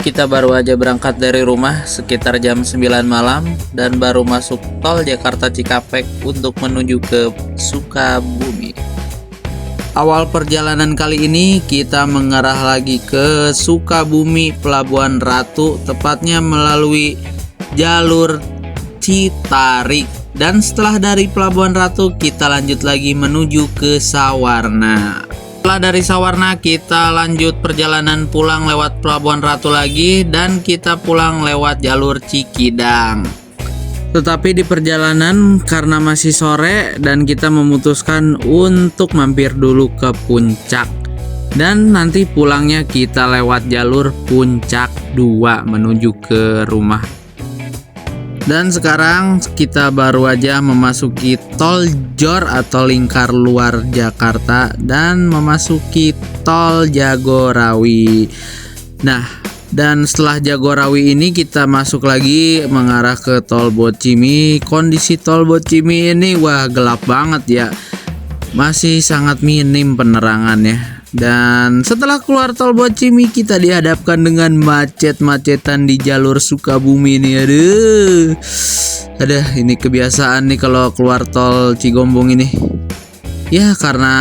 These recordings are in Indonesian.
kita baru aja berangkat dari rumah sekitar jam 9 malam dan baru masuk tol Jakarta Cikampek untuk menuju ke Sukabumi. Awal perjalanan kali ini kita mengarah lagi ke Sukabumi Pelabuhan Ratu, tepatnya melalui jalur Citarik. Dan setelah dari Pelabuhan Ratu kita lanjut lagi menuju ke Sawarna. Setelah dari Sawarna kita lanjut perjalanan pulang lewat Pelabuhan Ratu lagi dan kita pulang lewat jalur Cikidang. Tetapi di perjalanan karena masih sore dan kita memutuskan untuk mampir dulu ke Puncak. Dan nanti pulangnya kita lewat jalur Puncak 2 menuju ke rumah. Dan sekarang kita baru aja memasuki tol Jor atau lingkar luar Jakarta dan memasuki tol Jagorawi. Nah, dan setelah Jagorawi ini kita masuk lagi mengarah ke tol Bocimi. Kondisi tol Bocimi ini wah gelap banget ya. Masih sangat minim penerangannya. Dan setelah keluar tol Bocimi kita dihadapkan dengan macet-macetan di jalur Sukabumi ini. Aduh, ini kebiasaan nih kalau keluar tol Cigombong ini. Ya karena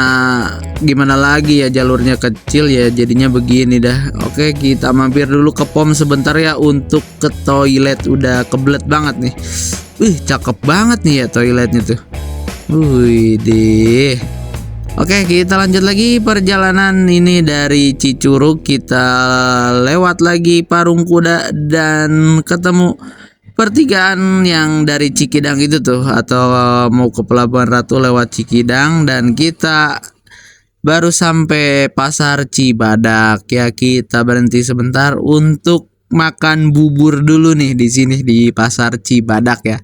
gimana lagi ya, jalurnya kecil ya jadinya begini dah. Oke, kita mampir dulu ke pom sebentar ya untuk ke toilet. Udah kebelet banget nih. Cakep banget nih ya toiletnya tuh. Wih deh. Oke, kita lanjut lagi perjalanan ini dari Cicurug. Kita lewat lagi Parung Kuda dan ketemu pertigaan yang dari Cikidang itu tuh, atau mau ke Pelabuhan Ratu lewat Cikidang, dan kita baru sampai Pasar Cibadak ya. Kita berhenti sebentar untuk makan bubur dulu nih di sini di Pasar Cibadak ya.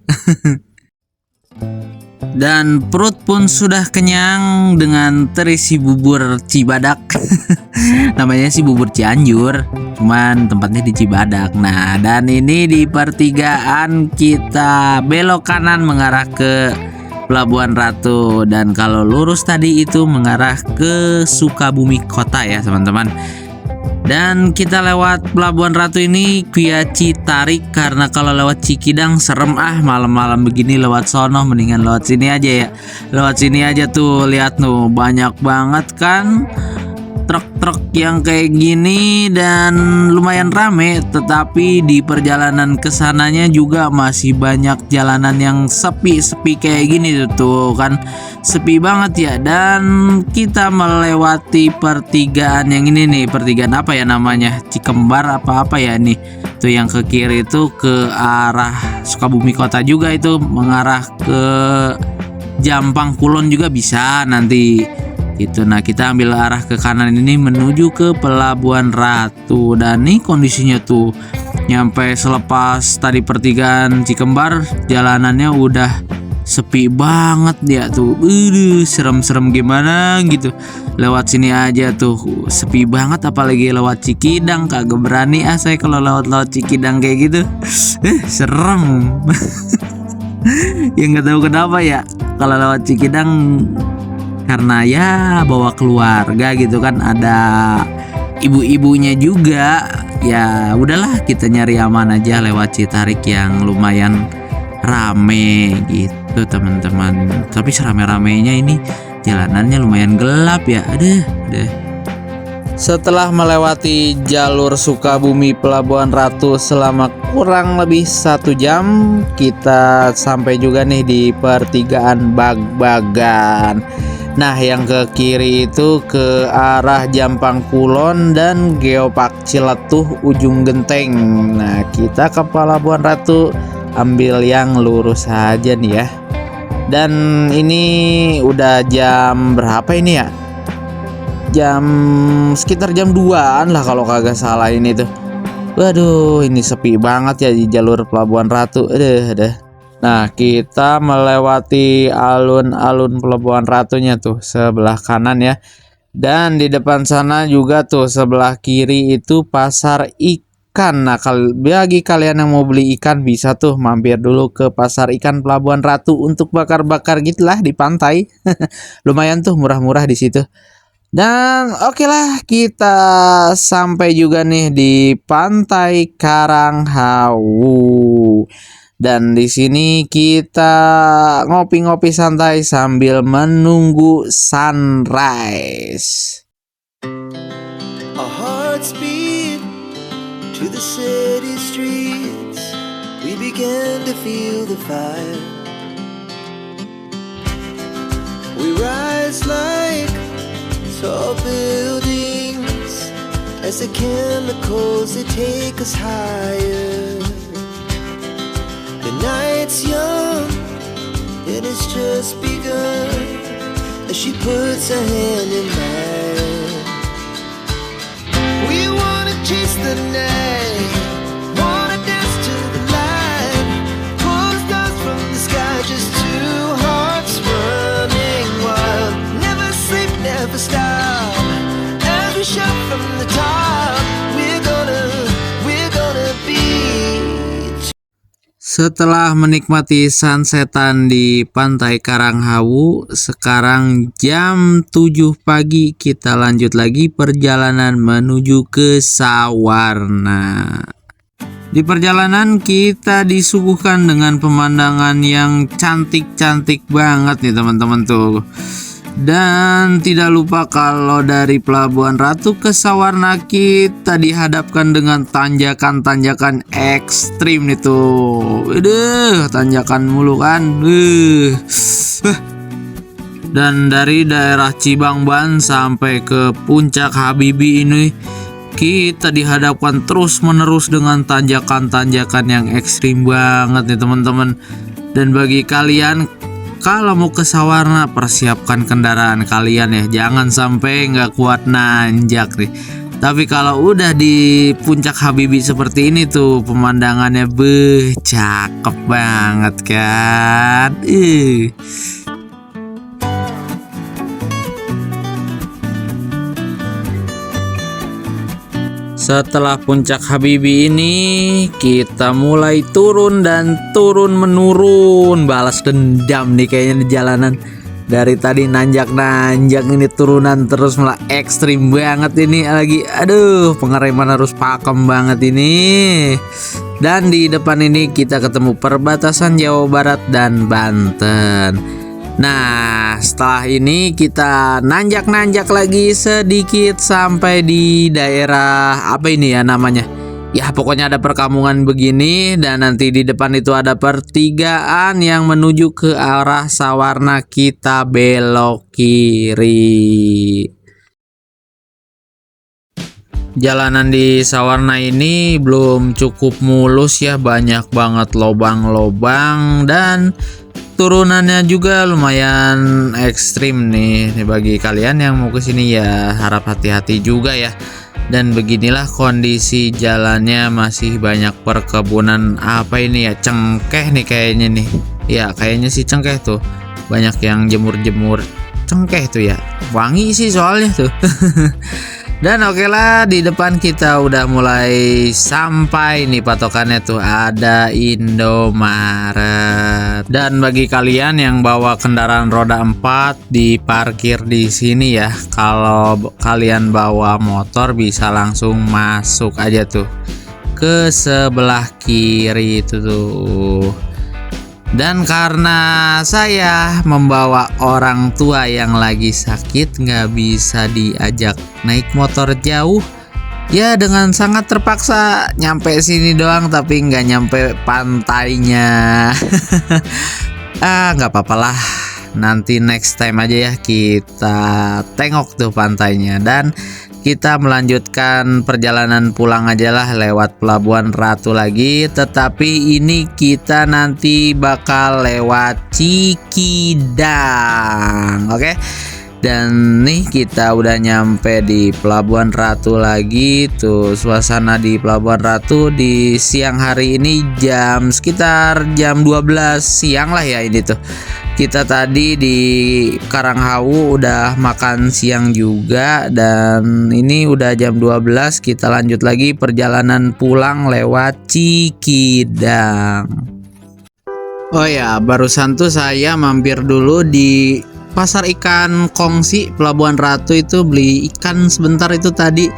Dan perut pun sudah kenyang dengan terisi bubur Cibadak. Namanya sih bubur Cianjur, cuman tempatnya di Cibadak. Nah, dan ini di pertigaan kita belok kanan mengarah ke Pelabuhan Ratu, dan kalau lurus tadi itu mengarah ke Sukabumi Kota ya teman-teman. Dan kita lewat Pelabuhan Ratu ini via Citarik, karena kalau lewat Cikidang serem malam-malam begini lewat sono, mendingan lewat sini aja ya. Lewat sini aja tuh, lihat tuh banyak banget kan truk-truk yang kayak gini dan lumayan rame. Tetapi di perjalanan kesananya juga masih banyak jalanan yang sepi-sepi kayak gini tuh kan, sepi banget ya. Dan kita melewati pertigaan yang ini nih, pertigaan apa ya namanya, Cikembar apa ya nih tuh, yang ke kiri itu ke arah Sukabumi Kota juga, itu mengarah ke Jampang Kulon juga bisa nanti gitu. Nah, kita ambil arah ke kanan ini menuju ke Pelabuhan Ratu. Dan nih kondisinya tuh nyampe selepas tadi pertigaan Cikembar jalanannya udah sepi banget ya tuh. Serem-serem gimana gitu. Lewat sini aja tuh sepi banget, apalagi lewat Cikidang kagak berani saya kalau lewat Cikidang kayak gitu. Serem. Ya nggak tahu kenapa ya kalau lewat Cikidang, karena ya bawa keluarga gitu kan, ada ibu-ibunya juga. Ya udahlah, kita nyari aman aja lewat Citarik yang lumayan rame gitu teman-teman. Tapi serame-ramenya ini jalanannya lumayan gelap ya. Aduh. Setelah melewati jalur Sukabumi Pelabuhan Ratu selama kurang lebih 1 jam, kita sampai juga nih di pertigaan Bag-Bagan. Nah, yang ke kiri itu ke arah Jampang Kulon dan Geopark Ciletuh Ujung Genteng. Nah, kita ke Pelabuhan Ratu ambil yang lurus saja nih ya. Dan ini udah jam berapa ini ya? Sekitar jam 2-an lah kalau kagak salah ini tuh. Waduh, ini sepi banget ya di jalur Pelabuhan Ratu. Aduh. Nah, kita melewati alun-alun Pelabuhan Ratunya tuh sebelah kanan ya. Dan di depan sana juga tuh sebelah kiri itu pasar ikan. Nah, bagi kalian yang mau beli ikan bisa tuh mampir dulu ke pasar ikan Pelabuhan Ratu untuk bakar-bakar gitulah di pantai. Lumayan tuh murah-murah di situ. Dan oke lah, kita sampai juga nih di Pantai Karanghawu. Dan di sini kita ngopi-ngopi santai sambil menunggu sunrise. Our hearts beat to the city streets. We began to feel the fire. We rise like tall buildings as the chemicals they take us higher. The night's young and it's just begun as she puts her hand in mine. We wanna chase the night, wanna dance to the light, pull the stars from the sky, just two hearts running wild. Never sleep, never stop, as we shout from the top. We're gonna be. Setelah menikmati sunsetan di Pantai Karanghawu, sekarang jam 7 pagi kita lanjut lagi perjalanan menuju ke Sawarna. Di perjalanan kita disuguhkan dengan pemandangan yang cantik-cantik banget nih teman-teman tuh. Dan tidak lupa kalau dari Pelabuhan Ratu ke Sawarna kita dihadapkan dengan tanjakan-tanjakan ekstrim nih tuh. Tanjakan mulu kan. Dan dari daerah Cibangban sampai ke Puncak Habibie ini kita dihadapkan terus-menerus dengan tanjakan-tanjakan yang ekstrim banget nih teman-teman. Dan bagi kalian kalau mau ke Sawarna, persiapkan kendaraan kalian ya, jangan sampai nggak kuat nanjak nih. Tapi kalau udah di Puncak Habibie seperti ini tuh, pemandangannya cakep banget kan. Setelah Puncak Habibie ini kita mulai turun dan turun menurun, balas dendam nih kayaknya di jalanan. Dari tadi nanjak-nanjak ini turunan terus malah ekstrim banget ini lagi. Aduh, pengereman harus pakem banget ini. Dan di depan ini kita ketemu perbatasan Jawa Barat dan Banten. Nah, setelah ini kita nanjak-nanjak lagi sedikit sampai di daerah apa ini ya namanya? Ya, pokoknya ada perkampungan begini dan nanti di depan itu ada pertigaan yang menuju ke arah Sawarna, kita belok kiri. Jalanan di Sawarna ini belum cukup mulus ya, banyak banget lobang-lobang dan turunannya juga lumayan ekstrim nih. Bagi kalian yang mau kesini ya harap hati-hati juga ya. Dan beginilah kondisi jalannya, masih banyak perkebunan apa ini ya, cengkeh nih kayaknya nih. Ya kayaknya sih cengkeh tuh, banyak yang jemur-jemur cengkeh tuh ya, wangi sih soalnya tuh. Dan oke lah, di depan kita udah mulai sampai nih, patokannya tuh ada Indomaret. Dan bagi kalian yang bawa kendaraan roda 4 diparkir di sini ya. Kalau kalian bawa motor bisa langsung masuk aja tuh ke sebelah kiri itu tuh. Dan karena saya membawa orang tua yang lagi sakit, nggak bisa diajak naik motor jauh, ya dengan sangat terpaksa nyampe sini doang tapi nggak nyampe pantainya. Nggak apa-apa lah, nanti next time aja ya kita tengok tuh pantainya. Dan kita melanjutkan perjalanan pulang aja lah lewat Pelabuhan Ratu lagi, tetapi ini kita nanti bakal lewat Cikidang. Oke. Dan nih kita udah nyampe di Pelabuhan Ratu lagi. Tuh suasana di Pelabuhan Ratu di siang hari ini sekitar jam 12 siang lah ya ini tuh. Kita tadi di Karanghawu udah makan siang juga, dan ini udah jam 12, kita lanjut lagi perjalanan pulang lewat Cikidang. Oh ya, barusan tuh saya mampir dulu di pasar ikan Kongsi Pelabuhan Ratu itu beli ikan sebentar itu tadi.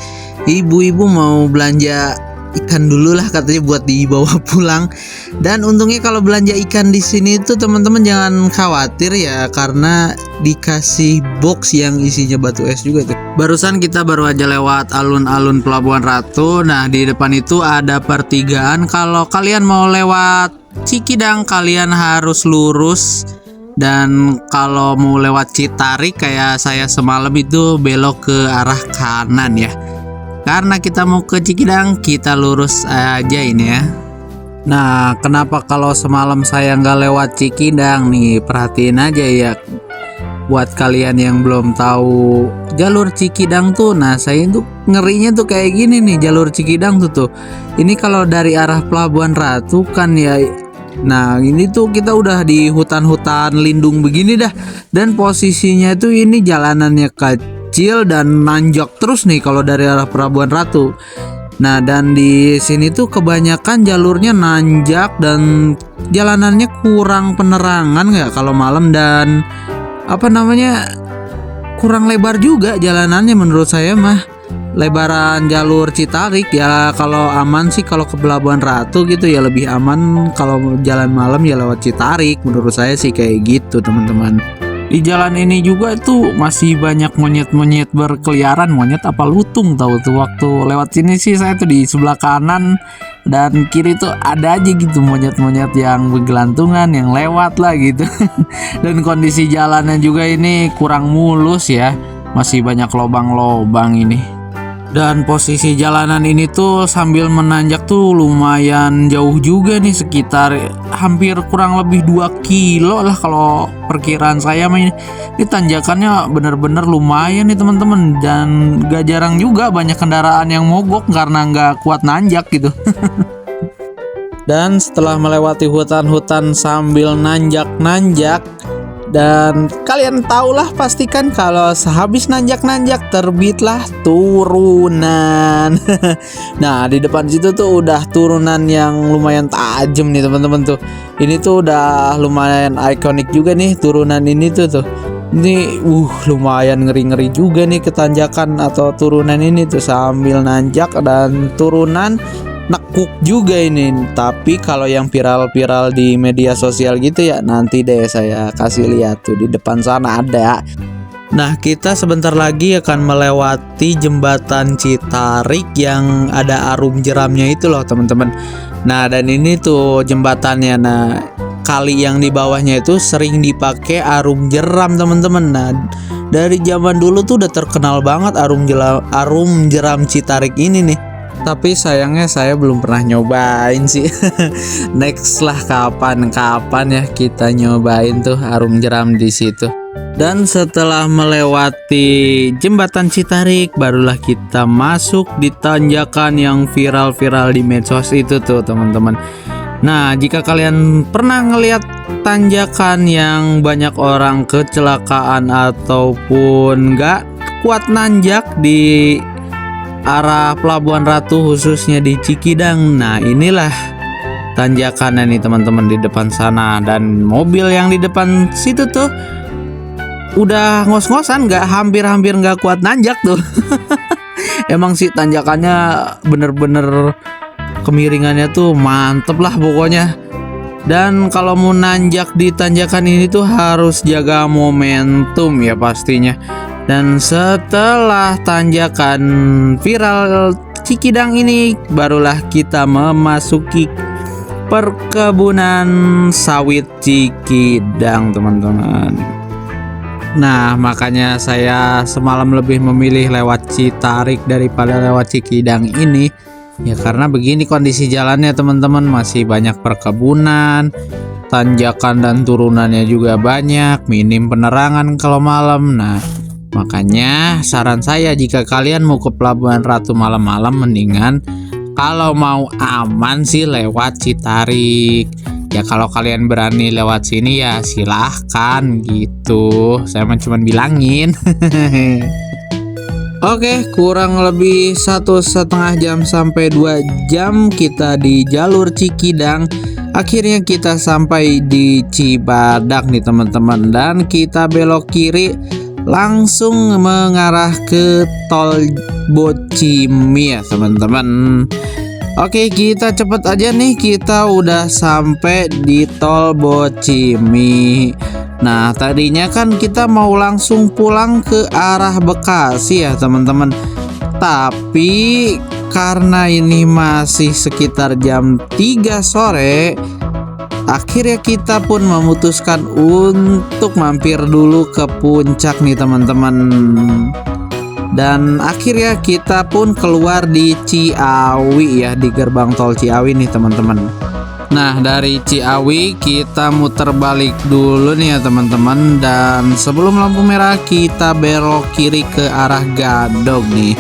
Ibu-ibu mau belanja ikan dulu lah katanya buat dibawa pulang. Dan untungnya kalau belanja ikan di sini tuh teman-teman jangan khawatir ya, karena dikasih box yang isinya batu es juga tuh. Barusan kita baru aja lewat alun-alun Pelabuhan Ratu. Nah, di depan itu ada pertigaan. Kalau kalian mau lewat Cikidang kalian harus lurus. Dan kalau mau lewat Citarik kayak saya semalam itu belok ke arah kanan ya. Karena kita mau ke Cikidang, kita lurus aja ini ya. Nah, kenapa kalau semalam saya nggak lewat Cikidang nih? Perhatiin aja ya. Buat kalian yang belum tahu jalur Cikidang tuh, nah saya tuh ngerinya tuh kayak gini nih jalur Cikidang tuh. Ini kalau dari arah Pelabuhan Ratu kan ya. Nah, ini tuh kita udah di hutan-hutan lindung begini dah. Dan posisinya tuh ini jalanannya kecil dan nanjak terus nih kalau dari arah Pelabuhan Ratu. Nah, dan di sini tuh kebanyakan jalurnya nanjak dan jalanannya kurang penerangan nggak kalau malam, dan kurang lebar juga jalanannya menurut saya mah. Lebaran jalur Citarik ya kalau aman sih kalau ke Pelabuhan Ratu gitu ya, lebih aman kalau jalan malam ya lewat Citarik, menurut saya sih kayak gitu teman-teman. Di jalan ini juga tuh masih banyak monyet-monyet berkeliaran, monyet apa lutung tahu tuh. Waktu lewat sini sih saya tuh di sebelah kanan dan kiri tuh ada aja gitu monyet-monyet yang bergelantungan yang lewat lah gitu. Dan kondisi jalannya juga ini kurang mulus ya, masih banyak lobang-lobang ini. Dan posisi jalanan ini tuh sambil menanjak tuh lumayan jauh juga nih, sekitar hampir kurang lebih 2 kilo lah kalau perkiraan saya mah. Ini tanjakannya bener-bener lumayan nih teman-teman, dan gak jarang juga banyak kendaraan yang mogok karena gak kuat nanjak gitu. Dan setelah melewati hutan-hutan sambil nanjak-nanjak, dan kalian tahulah pastikan kalau sehabis nanjak-nanjak terbitlah turunan. Nah, di depan situ tuh udah turunan yang lumayan tajam nih teman-teman tuh. Ini tuh udah lumayan ikonik juga nih turunan ini tuh. Ini lumayan ngeri-ngeri juga nih ketanjakan atau turunan ini tuh, sambil nanjak dan turunan nekuk juga ini. Tapi kalau yang viral-viral di media sosial gitu ya, nanti deh saya kasih lihat tuh di depan sana ada. Nah, kita sebentar lagi akan melewati jembatan Citarik yang ada arum jeramnya itu loh teman-teman. Nah, dan ini tuh jembatannya. Nah, kali yang di bawahnya itu sering dipakai arum jeram teman-teman. Nah, dari zaman dulu tuh udah terkenal banget arum jeram Citarik ini nih. Tapi sayangnya saya belum pernah nyobain sih. Next lah kapan ya kita nyobain tuh arum jeram di situ. Dan setelah melewati jembatan Citarik, barulah kita masuk di tanjakan yang viral-viral di medsos itu tuh teman-teman. Nah, jika kalian pernah ngelihat tanjakan yang banyak orang kecelakaan ataupun nggak kuat nanjak di arah Pelabuhan Ratu khususnya di Cikidang, nah inilah tanjakannya nih teman-teman di depan sana. Dan mobil yang di depan situ tuh udah ngos-ngosan, hampir nggak kuat nanjak tuh. Emang sih tanjakannya bener-bener kemiringannya tuh mantep lah pokoknya. Dan kalau mau nanjak di tanjakan ini tuh harus jaga momentum ya pastinya. Dan setelah tanjakan viral Cikidang ini, barulah kita memasuki perkebunan sawit Cikidang teman-teman. Nah, makanya saya semalam lebih memilih lewat Citarik daripada lewat Cikidang ini. Ya karena begini kondisi jalannya teman-teman, masih banyak perkebunan, tanjakan dan turunannya juga banyak, minim penerangan kalau malam. Nah, makanya saran saya jika kalian mau ke Pelabuhan Ratu malam-malam, mendingan kalau mau aman sih lewat Citarik. Ya kalau kalian berani lewat sini ya silahkan gitu. Saya cuma bilangin. Oke, kurang lebih 1,5 jam sampai 2 jam kita di jalur Cikidang. akhirnya kita sampai di Cibadak nih teman-teman, dan kita belok kiri langsung mengarah ke tol Bocimi ya teman-teman. Oke, kita cepet aja nih, kita udah sampai di tol Bocimi. Nah, tadinya kan kita mau langsung pulang ke arah Bekasi ya teman-teman. Tapi karena ini masih sekitar jam 3 sore, akhirnya kita pun memutuskan untuk mampir dulu ke puncak nih teman-teman. Dan akhirnya kita pun keluar di Ciawi ya, di gerbang tol Ciawi nih teman-teman. Nah, dari Ciawi kita muter balik dulu nih ya teman-teman, dan sebelum lampu merah kita belok kiri ke arah Gadog nih.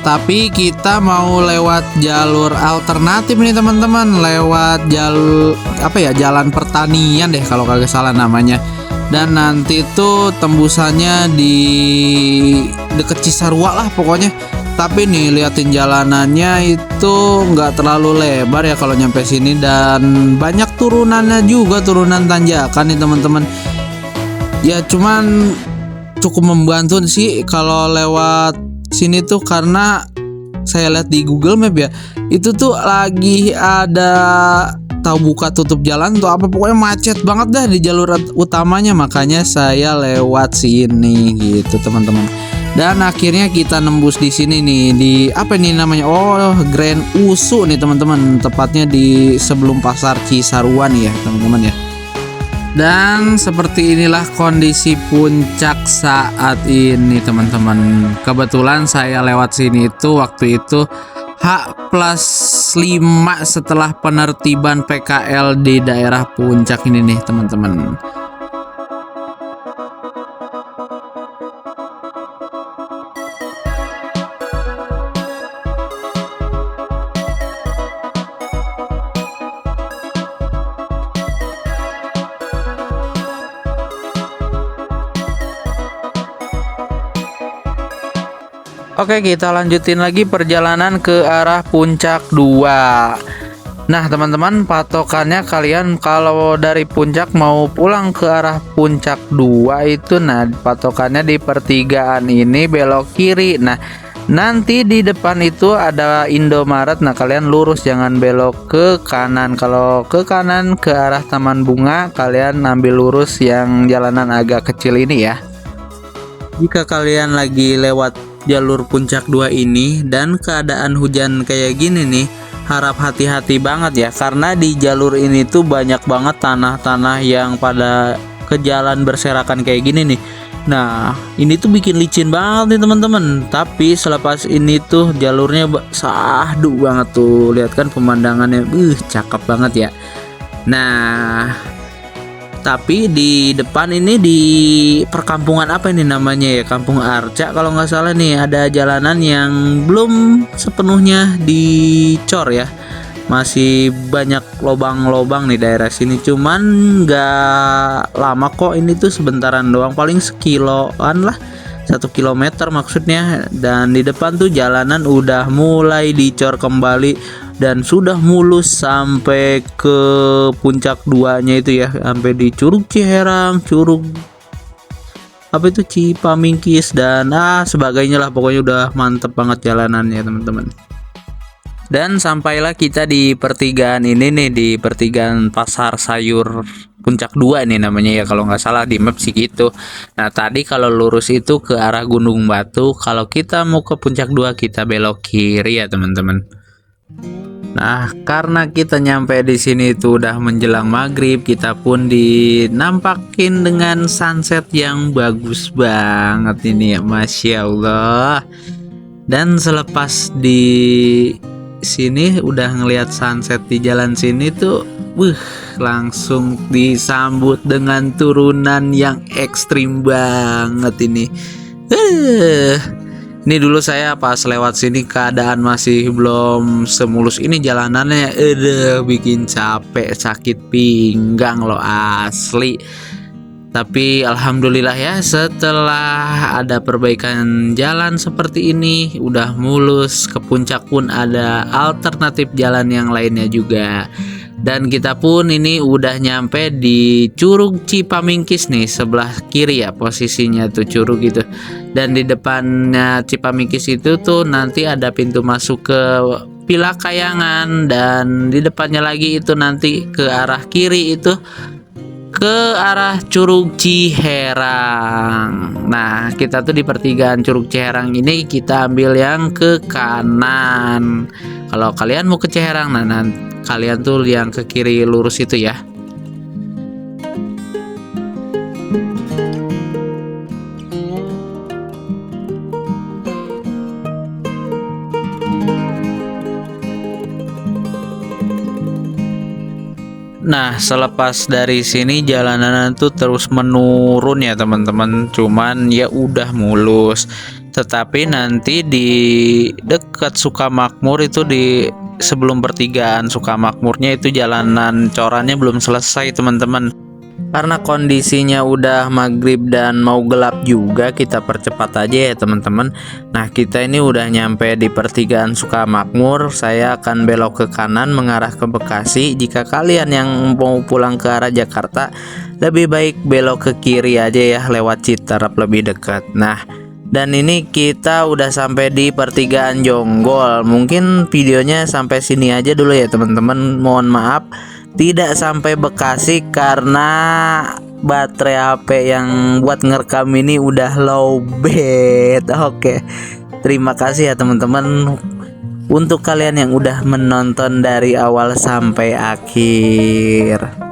Tapi kita mau lewat jalur alternatif nih teman-teman, lewat jalur Jalan Pertanian deh kalau kagak salah namanya. Dan nanti tuh tembusannya di deket Cisarua lah pokoknya. Tapi nih liatin jalanannya itu nggak terlalu lebar ya kalau nyampe sini, dan banyak turunannya juga, turunan tanjakan nih teman-teman. Ya cuman cukup membantu sih kalau lewat sini tuh, karena saya lihat di Google Map ya, itu tuh lagi ada tahu buka tutup jalan tuh apa, pokoknya macet banget dah di jalur utamanya, makanya saya lewat sini gitu teman-teman. Dan akhirnya kita nembus di sini nih, di apa nih namanya, Grand Usu nih teman-teman, tepatnya di sebelum pasar Cisarua nih ya teman-teman ya. Dan seperti inilah kondisi puncak saat ini teman-teman. Kebetulan saya lewat sini itu waktu itu H+5 setelah penertiban PKL di daerah puncak ini nih teman-teman. Oke, kita lanjutin lagi perjalanan ke arah Puncak 2. Nah teman-teman, patokannya kalian kalau dari puncak mau pulang ke arah Puncak 2 itu, nah patokannya di pertigaan ini belok kiri. Nah nanti di depan itu ada Indomaret, nah kalian lurus jangan belok ke kanan. Kalau ke kanan ke arah Taman Bunga, kalian ambil lurus yang jalanan agak kecil ini ya. Jika kalian lagi lewat jalur Puncak 2 ini dan keadaan hujan kayak gini nih, harap hati-hati banget ya, karena di jalur ini tuh banyak banget tanah-tanah yang pada ke jalan berserakan kayak gini nih. Nah ini tuh bikin licin banget nih teman-teman. Tapi selepas ini tuh jalurnya sahdu banget tuh, lihat kan pemandangannya, cakep banget ya. Nah tapi di depan ini di perkampungan apa ini namanya ya, Kampung Arca kalau nggak salah nih, ada jalanan yang belum sepenuhnya dicor ya, masih banyak lobang-lobang nih daerah sini. Cuman nggak lama kok, ini tuh sebentaran doang, paling sekiloan lah, 1 kilometer maksudnya. Dan di depan tuh jalanan udah mulai dicor kembali dan sudah mulus sampai ke Puncak 2-nya itu ya, sampai di Curug Ciherang, Curug apa itu Cipamingkis dan sebagainya lah, pokoknya udah mantep banget jalanannya teman-teman. Dan sampailah kita di pertigaan ini nih, di pertigaan Pasar Sayur Puncak 2 ini namanya ya, kalau nggak salah di map sih gitu. Nah tadi kalau lurus itu ke arah Gunung Batu, kalau kita mau ke Puncak 2 kita belok kiri ya teman-teman. Nah karena kita nyampe di sini itu udah menjelang maghrib, kita pun dinampakin dengan sunset yang bagus banget ini ya, Masya Allah. Dan selepas di sini udah ngelihat sunset di jalan sini tuh, langsung disambut dengan turunan yang ekstrim banget ini. Ini dulu saya pas lewat sini keadaan masih belum semulus ini jalanannya, bikin capek, sakit pinggang loh asli. Tapi alhamdulillah ya, setelah ada perbaikan jalan seperti ini, udah mulus, ke puncak pun ada alternatif jalan yang lainnya juga. Dan kita pun ini udah nyampe di Curug Cipamingkis nih, sebelah kiri ya posisinya tuh curug gitu. Dan di depannya Cipamingkis itu tuh nanti ada pintu masuk ke Villa Kayangan, dan di depannya lagi itu nanti ke arah kiri itu ke arah Curug Ciherang. Nah, kita tuh di pertigaan Curug Ciherang ini kita ambil yang ke kanan. Kalau kalian mau ke Ciherang, nah kalian tuh yang ke kiri lurus itu ya. Nah, selepas dari sini jalanan tuh terus menurun ya teman-teman. Cuman ya udah mulus. Tetapi nanti di dekat Sukamakmur itu, di sebelum pertigaan Sukamakmurnya itu jalanan corannya belum selesai teman-teman. Karena kondisinya udah maghrib dan mau gelap juga, kita percepat aja ya teman-teman. Nah, kita ini udah nyampe di pertigaan Sukamakmur. Saya akan belok ke kanan mengarah ke Bekasi. Jika kalian yang mau pulang ke arah Jakarta, lebih baik belok ke kiri aja ya, lewat Citarap lebih dekat. Nah, dan ini kita udah sampai di pertigaan Jonggol. Mungkin videonya sampai sini aja dulu ya teman-teman. Mohon maaf tidak sampai Bekasi karena baterai HP yang buat ngerekam ini udah lowbat. Oke. Terima kasih ya teman-teman untuk kalian yang udah menonton dari awal sampai akhir.